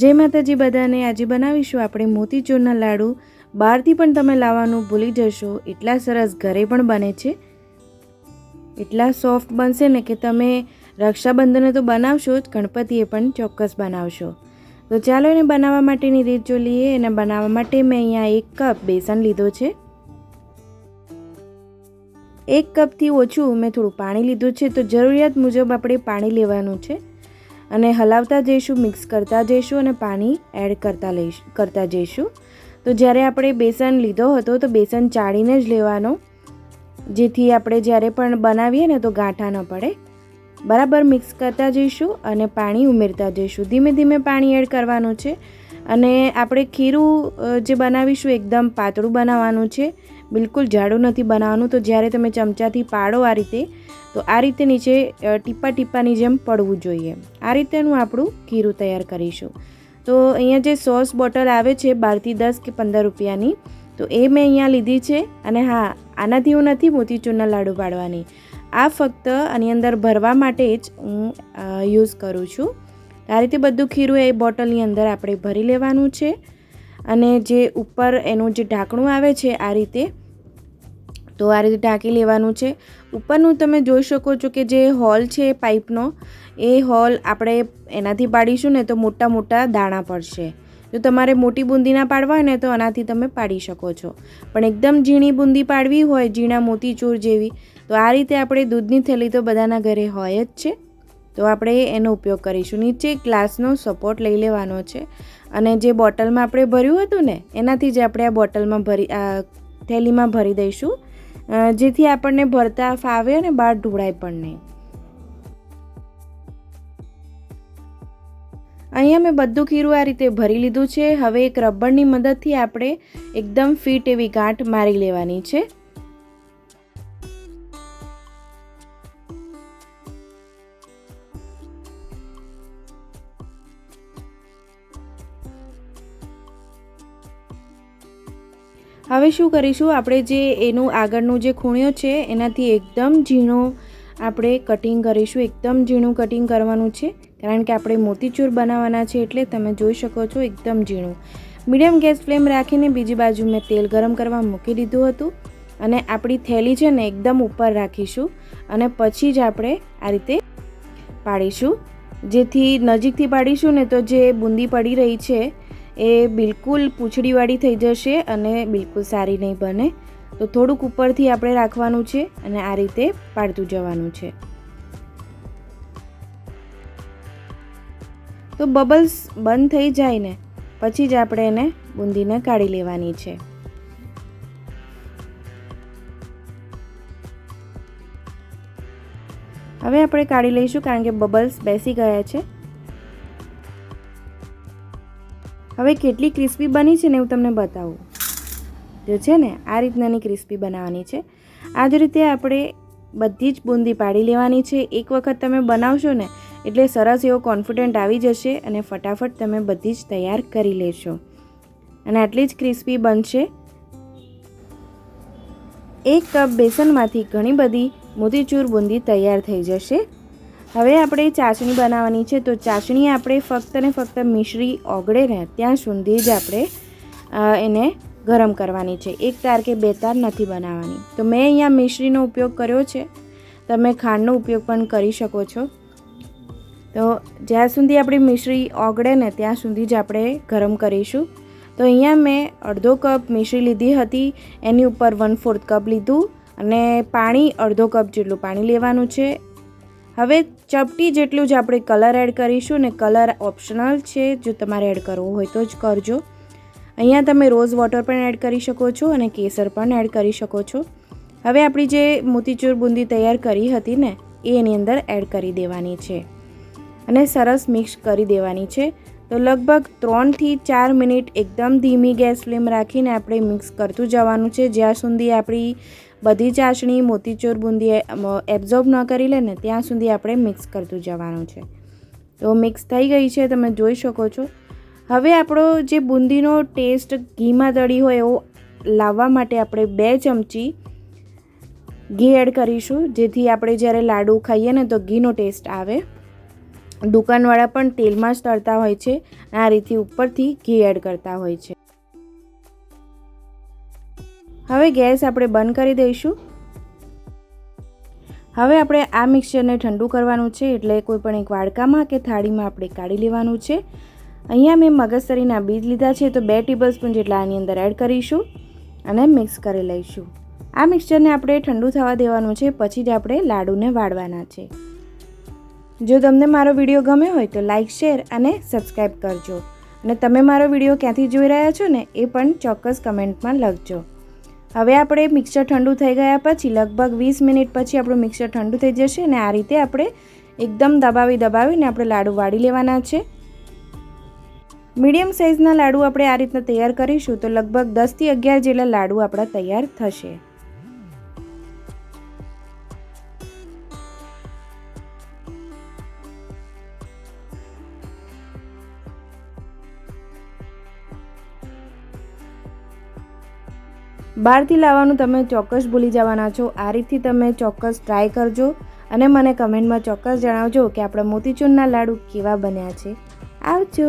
જય માતાજી બધાને। આજે બનાવીશું આપણે મોતીચૂરના લાડુ। બહારથી પણ તમે લાવવાનું ભૂલી જશો, એટલા સરસ ઘરે પણ બને છે, એટલા સોફ્ટ બનશે ને કે તમે રક્ષાબંધને તો બનાવશો જ, ગણપતિએ પણ ચોક્કસ બનાવશો। તો ચાલો એને બનાવવા માટેની રીત જો લઈએ। એને બનાવવા માટે મેં અહીંયા 1 કપ બેસન લીધો છે। 1 કપથી ઓછું મેં થોડું પાણી લીધું છે। તો જરૂરિયાત મુજબ આપણે પાણી લેવાનું છે અને હલાવતા જઈશું, મિક્સ કરતા જઈશું અને પાણી એડ કરતા જઈશું। તો જ્યારે આપણે બેસન લીધો હતો તો બેસન ચાળીને જ લેવાનો, જેથી આપણે જ્યારે પણ બનાવીએ ને તો ગાંઠા ન પડે। બરાબર મિક્સ કરતા જઈશું અને પાણી ઉમેરતા જઈશું। ધીમે ધીમે પાણી એડ કરવાનું છે અને આપણે ખીરું જે બનાવીશું એકદમ પાતળું બનાવવાનું છે, બિલકુલ જાડું નથી બનાવવાનું। તો જ્યારે તમે ચમચાથી પાડો આ રીતે, તો આ રીતે નીચે ટીપા ટીપાની જેમ પડવું જોઈએ। આ રીતેનું આપણું ખીરું તૈયાર કરીશું। તો અહીંયા જે સોસ બોટલ આવે છે 12 થી 10 કે 15 રૂપિયાની, તો એ મેં અહીંયા લીધી છે। અને હા, આનાથી હું નથી મોતીચૂરના લાડુ પાડવાની, આ ફક્ત આની અંદર ભરવા માટે જ હું યુઝ કરું છું। આ રીતે બધું ખીરું એ બોટલની અંદર આપણે ભરી લેવાનું છે અને જે ઉપર એનું જે ઢાંકણું આવે છે આ રીતે, તો આ રીતે ઢાંકી લેવાનું છે। ઉપરનું તમે જોઈ શકો છો કે જે હોલ છે પાઇપનો, એ હોલ આપણે એનાથી પાડીશું ને તો મોટા મોટા દાણા પડશે। જો તમારે મોટી બુંદી ના પાડવા હોય ને તો આનાથી તમે પાડી શકો છો, પણ એકદમ ઝીણી બુંદી પાડવી હોય, ઝીણા મોતીચૂર જેવી, તો આ રીતે આપણે દૂધની થેલી તો બધાના ઘરે હોય જ છે, તો આપણે એનો ઉપયોગ કરીશું। નીચે ગ્લાસનો સપોર્ટ લઈ લેવાનો છે અને જે બોટલમાં આપણે ભર્યું હતું ને એનાથી જ આપણે આ બોટલમાં થેલીમાં ભરી દઈશું, જેથી આપણને ભરતા ફાવે અને બહાર ઢોળાય પણ નહીં। અહીંયા મેં બધું ખીરું આ રીતે ભરી લીધું છે। હવે એક રબરની મદદથી આપણે એકદમ ફિટ એવી ગાંઠ મારી લેવાની છે। હવે શું કરીશું, આપણે જે એનું આગળનું જે ખૂણિયો છે એનાથી એકદમ ઝીણો આપણે કટિંગ કરીશું। એકદમ ઝીણું કટિંગ કરવાનું છે, કારણ કે આપણે મોતીચૂર બનાવવાના છે, એટલે તમે જોઈ શકો છો એકદમ ઝીણું। મીડિયમ ગેસ ફ્લેમ રાખીને બીજી બાજુ મેં તેલ ગરમ કરવા મૂકી દીધું હતું અને આપણી થેલી છે ને એકદમ ઉપર રાખીશું અને પછી જ આપણે આ રીતે પાડીશું, જેથી નજીકથી પાડીશું ને તો જે બુંદી પડી રહી છે એ બિલકુલ પૂંછડીવાળી થઈ જશે અને બિલકુલ સારી નહીં બને। તો થોડુંક ઉપરથી આપણે રાખવાનું છે અને આ રીતે પાડતું જવાનું છે। તો બબલ્સ બંધ થઈ જાય ને પછી જ આપણે એને બુંદીને કાઢી લેવાની છે। હવે આપણે કાઢી લઈશું, કારણ કે બબલ્સ બેસી ગયા છે। હવે કેટલી ક્રિસ્પી બની છે ને હું તમને બતાવું। જો છે ને આ રીતનાની ક્રિસ્પી બનાવવાની છે। આ જ રીતે આપણે બધી જ બુંદી પાડી લેવાની છે। એક વખત તમે બનાવશો ને એટલે સરસ એવો કોન્ફિડન્ટ આવી જશે અને ફટાફટ તમે બધી જ તૈયાર કરી લેશો અને આટલી જ ક્રિસ્પી બનશે। 1 કપ બેસનમાંથી ઘણી બધી મોતીચૂર બુંદી તૈયાર થઈ જશે। હવે આપણે ચાસણી બનાવવાની છે। તો ચાસણી આપણે ફક્ત ને ફક્ત મિશ્રી ઓગળે ને ત્યાં સુધી જ આપણે એને ગરમ કરવાની છે। 1 તાર કે 2 તાર નથી બનાવવાની। તો મેં અહીંયા મિશ્રીનો ઉપયોગ કર્યો છે, તમે ખાંડનો ઉપયોગ પણ કરી શકો છો। તો જ્યાં સુધી આપણી મિશ્રી ઓગળે ને ત્યાં સુધી જ આપણે ગરમ કરીશું। તો અહીંયા મેં અડધો કપ મિશ્રી લીધી હતી, એની ઉપર 1/4 કપ લીધું અને પાણી અડધો કપ જેટલું પાણી લેવાનું છે। હવે ચપટી જેટલું જ આપણે કલર એડ કરીશું ને કલર ઓપ્શનલ છે, જો તમારે એડ કરવો હોય તો જ કરજો। અહીંયા તમે રોઝ વોટર પણ એડ કરી શકો છો અને કેસર પણ એડ કરી શકો છો। હવે આપણી જે મોતીચૂર બુંદી તૈયાર કરી હતી ને એ એની અંદર એડ કરી દેવાની છે અને સરસ મિક્સ કરી દેવાની છે। તો લગભગ 3 થી 4 મિનિટ એકદમ ધીમી ગેસ ફ્લેમ રાખીને આપણે મિક્સ કરતું જવાનું છે, જ્યાં સુધી આપણી બધી ચાસણી મોતીચૂર બુંદી એબ્ઝોર્બ ન કરી લે ને ત્યાં સુધી આપણે મિક્સ કરતું જવાનું છે। તો મિક્સ થઈ ગઈ છે, તમે જોઈ શકો છો। હવે આપણો જે બુંદીનો ટેસ્ટ ઘીમાં તળી હોય એવો લાવવા માટે આપણે 2 ચમચી ઘી એડ કરીશું, જેથી આપણે જ્યારે લાડુ ખાઈએ ને તો ઘીનો ટેસ્ટ આવે। દુકાનવાળા પણ તેલમાં જ તળતા હોય છે, આ રીતે ઉપરથી ઘી એડ કરતા હોય છે. હવે ગેસ આપણે બંધ કરી દઈશું. હવે આપણે આ મિક્સચરને ઠંડુ કરવાનું છે, એટલે કોઈ પણ એક વાડકામાં કે થાળીમાં આપણે કાઢી લેવાનું છે. અહીંયા મેં મગજતરીના બીજ લીધા છે, તો 2 ટેબલસ્પૂન જેટલા આની અંદર એડ કરીશું અને મિક્સ કરી લઈશું. આ મિક્સચરને આપણે ઠંડુ થવા દેવાનું છે, પછી જ આપણે લાડુને વાળવાના છે. જો તમને મારો વિડીયો ગમ્યો હોય તો લાઇક, શેર અને સબસ્ક્રાઈબ કરજો. અને તમે મારો વિડીયો ક્યાંથી જોઈ રહ્યા છો ને એ પણ ચોક્કસ કમેન્ટમાં લખજો. હવે આપણે મિક્સર ઠંડુ થઈ ગયા પછી લગભગ 20 મિનિટ પછી આપણું મિક્સર ઠંડુ થઈ જશે અને આ રીતે આપણે એકદમ દબાવીને આપણે લાડુ વાળી લેવાના છે. મીડિયમ સાઇઝના લાડુ આપણે આ રીતના તૈયાર કરીશું તો લગભગ 10 થી 11 જેટલા લાડુ આપણા તૈયાર થશે. બહારથી લાવવાનું તમે ચોક્કસ ભૂલી જવાના છો. આ રીતથી તમે ચોક્કસ ટ્રાય કરજો અને મને કમેન્ટમાં ચોક્કસ જણાવજો કે આપણા મોતીચૂરના લાડુ કેવા બન્યા છે. આવજો.